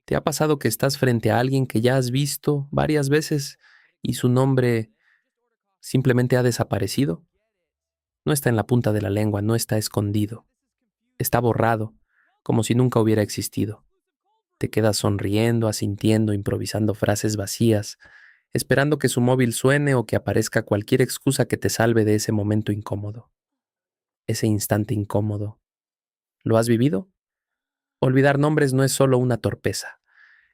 ¿Te ha pasado que estás frente a alguien que ya has visto varias veces y su nombre simplemente ha desaparecido? No está en la punta de la lengua, no está escondido, está borrado, como si nunca hubiera existido. Te quedas sonriendo, asintiendo, improvisando frases vacías, esperando que su móvil suene o que aparezca cualquier excusa que te salve de ese momento incómodo, ese instante incómodo. ¿Lo has vivido? Olvidar nombres no es solo una torpeza,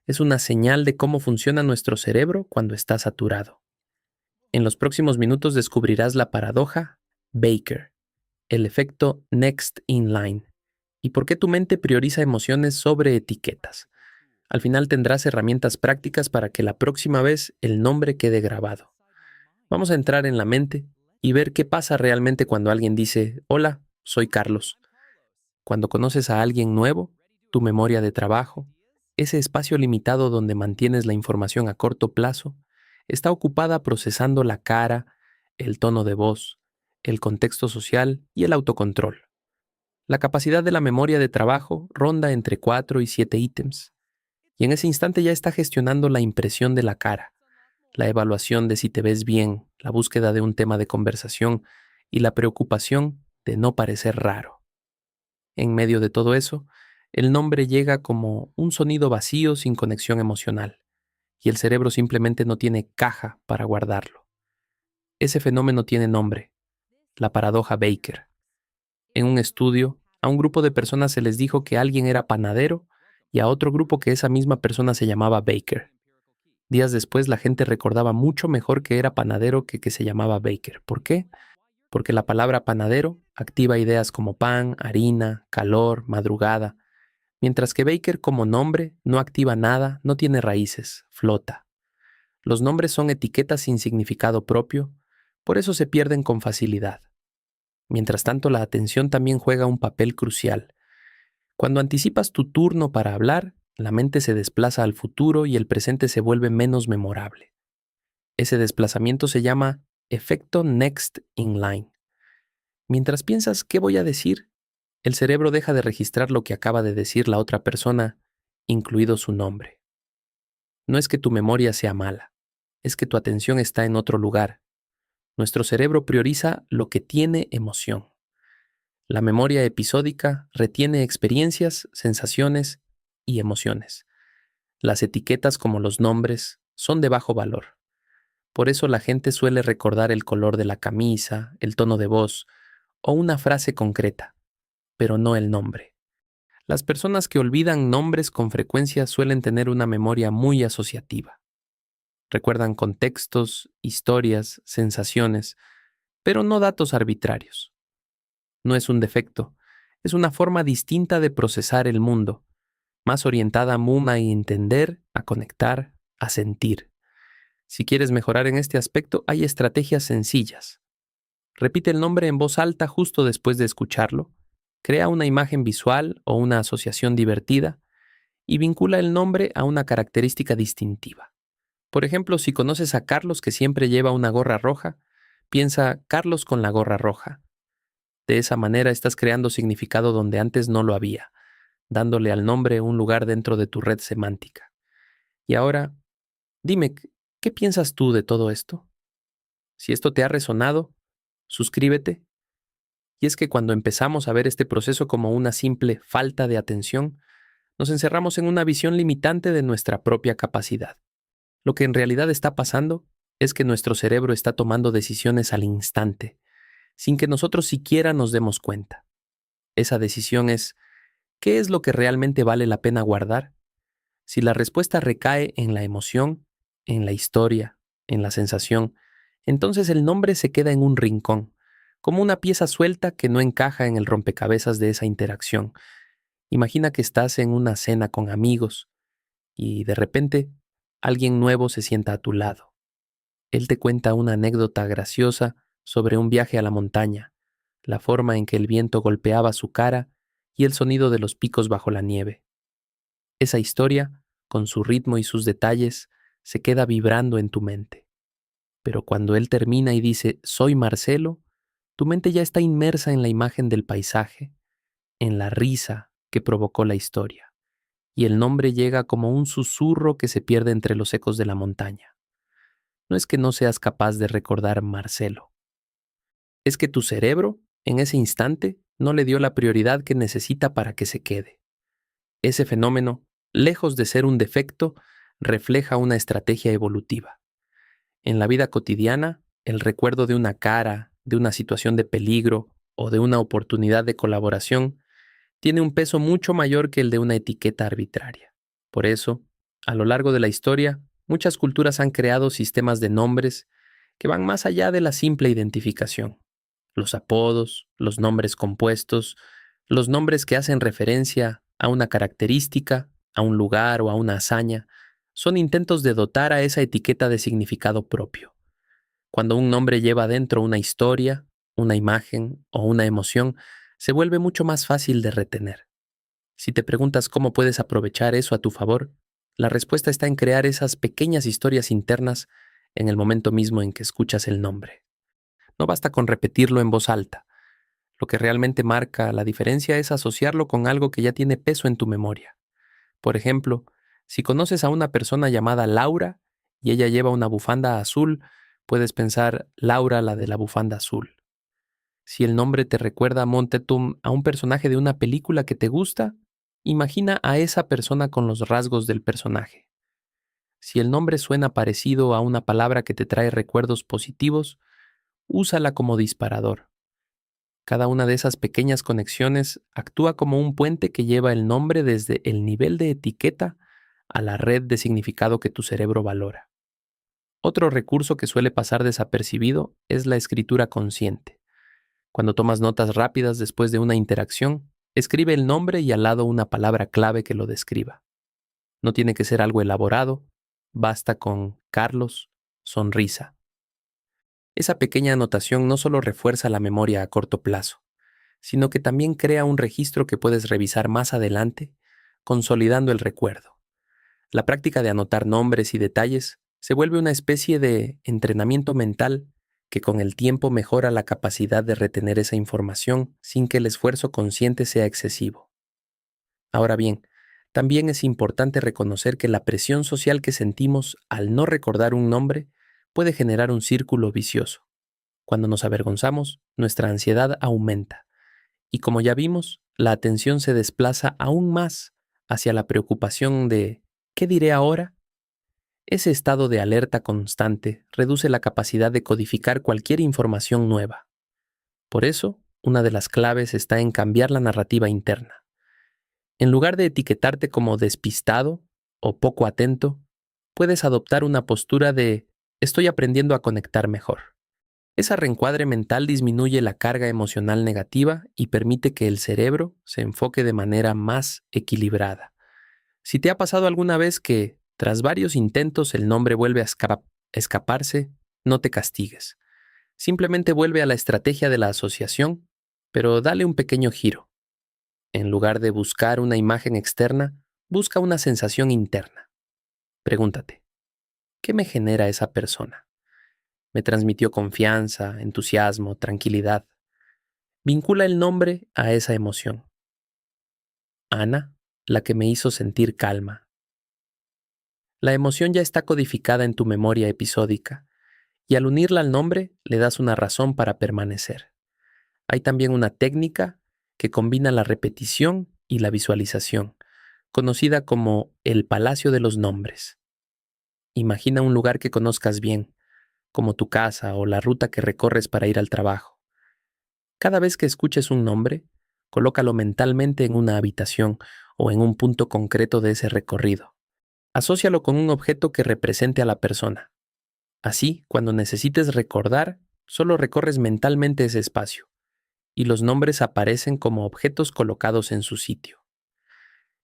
es una señal de cómo funciona nuestro cerebro cuando está saturado. En los próximos minutos descubrirás la paradoja Baker, el efecto Next in Line, y por qué tu mente prioriza emociones sobre etiquetas. Al final tendrás herramientas prácticas para que la próxima vez el nombre quede grabado. Vamos a entrar en la mente y ver qué pasa realmente cuando alguien dice, hola, soy Carlos. Cuando conoces a alguien nuevo, tu memoria de trabajo, ese espacio limitado donde mantienes la información a corto plazo, está ocupada procesando la cara, el tono de voz, el contexto social y el autocontrol. La capacidad de la memoria de trabajo ronda entre 4 y 7 ítems, y en ese instante ya está gestionando la impresión de la cara, la evaluación de si te ves bien, la búsqueda de un tema de conversación y la preocupación de no parecer raro. En medio de todo eso, el nombre llega como un sonido vacío sin conexión emocional, y el cerebro simplemente no tiene caja para guardarlo. Ese fenómeno tiene nombre, la paradoja Baker. En un estudio, a un grupo de personas se les dijo que alguien era panadero y a otro grupo que esa misma persona se llamaba Baker. Días después, la gente recordaba mucho mejor que era panadero que se llamaba Baker. ¿Por qué? Porque la palabra panadero activa ideas como pan, harina, calor, madrugada, mientras que Baker como nombre no activa nada, no tiene raíces, flota. Los nombres son etiquetas sin significado propio, por eso se pierden con facilidad. Mientras tanto, la atención también juega un papel crucial. Cuando anticipas tu turno para hablar, la mente se desplaza al futuro y el presente se vuelve menos memorable. Ese desplazamiento se llama efecto Next in Line. Mientras piensas qué voy a decir, el cerebro deja de registrar lo que acaba de decir la otra persona, incluido su nombre. No es que tu memoria sea mala, es que tu atención está en otro lugar. Nuestro cerebro prioriza lo que tiene emoción. La memoria episódica retiene experiencias, sensaciones y emociones. Las etiquetas como los nombres son de bajo valor. Por eso la gente suele recordar el color de la camisa, el tono de voz o una frase concreta, pero no el nombre. Las personas que olvidan nombres con frecuencia suelen tener una memoria muy asociativa. Recuerdan contextos, historias, sensaciones, pero no datos arbitrarios. No es un defecto, es una forma distinta de procesar el mundo, más orientada a entender, a conectar, a sentir. Si quieres mejorar en este aspecto, hay estrategias sencillas. Repite el nombre en voz alta justo después de escucharlo, crea una imagen visual o una asociación divertida y vincula el nombre a una característica distintiva. Por ejemplo, si conoces a Carlos que siempre lleva una gorra roja, piensa Carlos con la gorra roja. De esa manera estás creando significado donde antes no lo había, dándole al nombre un lugar dentro de tu red semántica. Y ahora, dime, ¿qué piensas tú de todo esto? Si esto te ha resonado, suscríbete. Y es que cuando empezamos a ver este proceso como una simple falta de atención, nos encerramos en una visión limitante de nuestra propia capacidad. Lo que en realidad está pasando es que nuestro cerebro está tomando decisiones al instante, sin que nosotros siquiera nos demos cuenta. Esa decisión es, ¿qué es lo que realmente vale la pena guardar? Si la respuesta recae en la emoción, en la historia, en la sensación, entonces el nombre se queda en un rincón, como una pieza suelta que no encaja en el rompecabezas de esa interacción. Imagina que estás en una cena con amigos y de repente alguien nuevo se sienta a tu lado. Él te cuenta una anécdota graciosa sobre un viaje a la montaña, la forma en que el viento golpeaba su cara y el sonido de los picos bajo la nieve. Esa historia, con su ritmo y sus detalles, se queda vibrando en tu mente. Pero cuando él termina y dice, soy Marcelo, tu mente ya está inmersa en la imagen del paisaje, en la risa que provocó la historia. y el nombre llega como un susurro que se pierde entre los ecos de la montaña. No es que no seas capaz de recordar Marcelo, es que tu cerebro, en ese instante, no le dio la prioridad que necesita para que se quede. Ese fenómeno, lejos de ser un defecto, refleja una estrategia evolutiva. En la vida cotidiana, el recuerdo de una cara, de una situación de peligro o de una oportunidad de colaboración tiene un peso mucho mayor que el de una etiqueta arbitraria. Por eso, a lo largo de la historia, muchas culturas han creado sistemas de nombres que van más allá de la simple identificación. Los apodos, los nombres compuestos, los nombres que hacen referencia a una característica, a un lugar o a una hazaña, son intentos de dotar a esa etiqueta de significado propio. Cuando un nombre lleva dentro una historia, una imagen o una emoción, se vuelve mucho más fácil de retener. Si te preguntas cómo puedes aprovechar eso a tu favor, la respuesta está en crear esas pequeñas historias internas en el momento mismo en que escuchas el nombre. No basta con repetirlo en voz alta. Lo que realmente marca la diferencia es asociarlo con algo que ya tiene peso en tu memoria. Por ejemplo, si conoces a una persona llamada Laura y ella lleva una bufanda azul, puedes pensar Laura la de la bufanda azul. Si el nombre te recuerda a Montetum a un personaje de una película que te gusta, imagina a esa persona con los rasgos del personaje. Si el nombre suena parecido a una palabra que te trae recuerdos positivos, úsala como disparador. Cada una de esas pequeñas conexiones actúa como un puente que lleva el nombre desde el nivel de etiqueta a la red de significado que tu cerebro valora. Otro recurso que suele pasar desapercibido es la escritura consciente. Cuando tomas notas rápidas después de una interacción, escribe el nombre y al lado una palabra clave que lo describa. No tiene que ser algo elaborado, basta con Carlos, sonrisa. Esa pequeña anotación no solo refuerza la memoria a corto plazo, sino que también crea un registro que puedes revisar más adelante, consolidando el recuerdo. La práctica de anotar nombres y detalles se vuelve una especie de entrenamiento mental que con el tiempo mejora la capacidad de retener esa información sin que el esfuerzo consciente sea excesivo. Ahora bien, también es importante reconocer que la presión social que sentimos al no recordar un nombre puede generar un círculo vicioso. Cuando nos avergonzamos, nuestra ansiedad aumenta. Y como ya vimos, la atención se desplaza aún más hacia la preocupación de ¿qué diré ahora? Ese estado de alerta constante reduce la capacidad de codificar cualquier información nueva. Por eso, una de las claves está en cambiar la narrativa interna. En lugar de etiquetarte como despistado o poco atento, puedes adoptar una postura de estoy aprendiendo a conectar mejor. Esa reencuadre mental disminuye la carga emocional negativa y permite que el cerebro se enfoque de manera más equilibrada. Si te ha pasado alguna vez que, tras varios intentos, el nombre vuelve a escaparse, no te castigues. Simplemente vuelve a la estrategia de la asociación, pero dale un pequeño giro. En lugar de buscar una imagen externa, busca una sensación interna. Pregúntate, ¿qué me genera esa persona? Me transmitió confianza, entusiasmo, tranquilidad. Vincula el nombre a esa emoción. Ana, la que me hizo sentir calma. La emoción ya está codificada en tu memoria episódica, y al unirla al nombre le das una razón para permanecer. Hay también una técnica que combina la repetición y la visualización, conocida como el Palacio de los Nombres. Imagina un lugar que conozcas bien, como tu casa o la ruta que recorres para ir al trabajo. Cada vez que escuches un nombre, colócalo mentalmente en una habitación o en un punto concreto de ese recorrido. Asócialo con un objeto que represente a la persona. Así, cuando necesites recordar, solo recorres mentalmente ese espacio, y los nombres aparecen como objetos colocados en su sitio.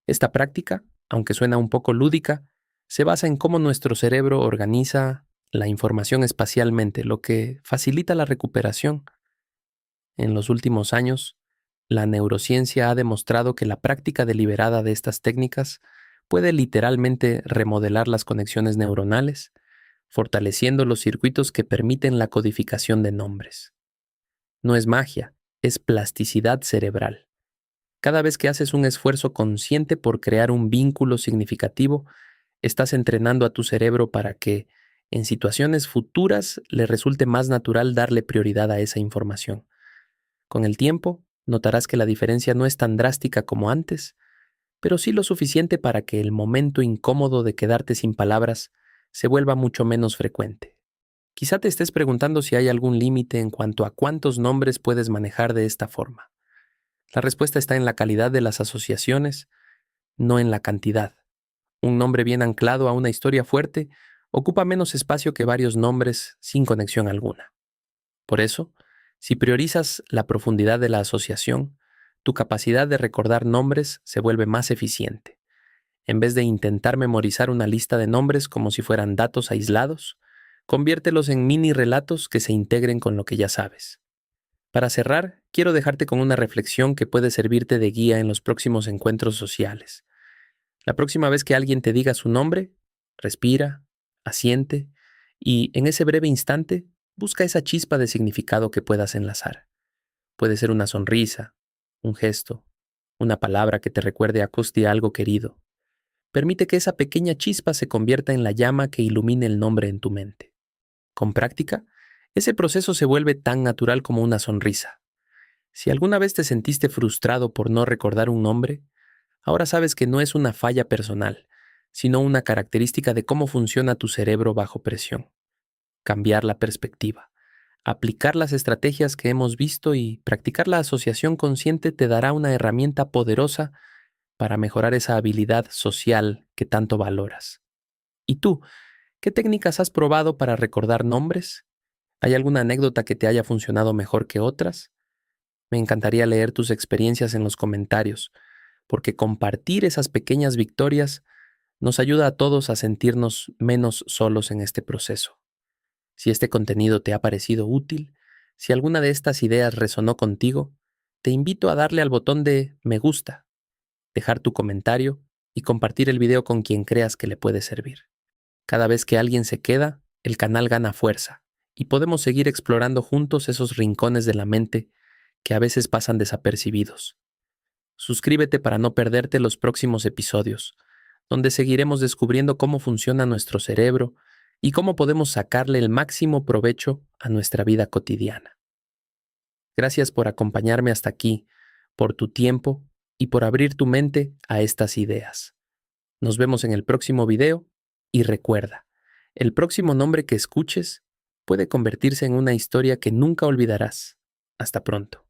Esta práctica, aunque suena un poco lúdica, se basa en cómo nuestro cerebro organiza la información espacialmente, lo que facilita la recuperación. En los últimos años, la neurociencia ha demostrado que la práctica deliberada de estas técnicas puede literalmente remodelar las conexiones neuronales, fortaleciendo los circuitos que permiten la codificación de nombres. No es magia, es plasticidad cerebral. Cada vez que haces un esfuerzo consciente por crear un vínculo significativo, estás entrenando a tu cerebro para que, en situaciones futuras, le resulte más natural darle prioridad a esa información. Con el tiempo, notarás que la diferencia no es tan drástica como antes, pero sí lo suficiente para que el momento incómodo de quedarte sin palabras se vuelva mucho menos frecuente. Quizá te estés preguntando si hay algún límite en cuanto a cuántos nombres puedes manejar de esta forma. La respuesta está en la calidad de las asociaciones, no en la cantidad. Un nombre bien anclado a una historia fuerte ocupa menos espacio que varios nombres sin conexión alguna. Por eso, si priorizas la profundidad de la asociación, tu capacidad de recordar nombres se vuelve más eficiente. En vez de intentar memorizar una lista de nombres como si fueran datos aislados, conviértelos en mini relatos que se integren con lo que ya sabes. Para cerrar, quiero dejarte con una reflexión que puede servirte de guía en los próximos encuentros sociales. La próxima vez que alguien te diga su nombre, respira, asiente y, en ese breve instante, busca esa chispa de significado que puedas enlazar. Puede ser una sonrisa, un gesto, una palabra que te recuerde a Costi algo querido. Permite que esa pequeña chispa se convierta en la llama que ilumine el nombre en tu mente. Con práctica, ese proceso se vuelve tan natural como una sonrisa. Si alguna vez te sentiste frustrado por no recordar un nombre, ahora sabes que no es una falla personal, sino una característica de cómo funciona tu cerebro bajo presión. Cambiar la perspectiva, aplicar las estrategias que hemos visto y practicar la asociación consciente te dará una herramienta poderosa para mejorar esa habilidad social que tanto valoras. ¿Y tú, qué técnicas has probado para recordar nombres? ¿Hay alguna anécdota que te haya funcionado mejor que otras? Me encantaría leer tus experiencias en los comentarios, porque compartir esas pequeñas victorias nos ayuda a todos a sentirnos menos solos en este proceso. Si este contenido te ha parecido útil, si alguna de estas ideas resonó contigo, te invito a darle al botón de me gusta, dejar tu comentario y compartir el video con quien creas que le puede servir. Cada vez que alguien se queda, el canal gana fuerza y podemos seguir explorando juntos esos rincones de la mente que a veces pasan desapercibidos. Suscríbete para no perderte los próximos episodios, donde seguiremos descubriendo cómo funciona nuestro cerebro y cómo podemos sacarle el máximo provecho a nuestra vida cotidiana. Gracias por acompañarme hasta aquí, por tu tiempo y por abrir tu mente a estas ideas. Nos vemos en el próximo video y recuerda, el próximo nombre que escuches puede convertirse en una historia que nunca olvidarás. Hasta pronto.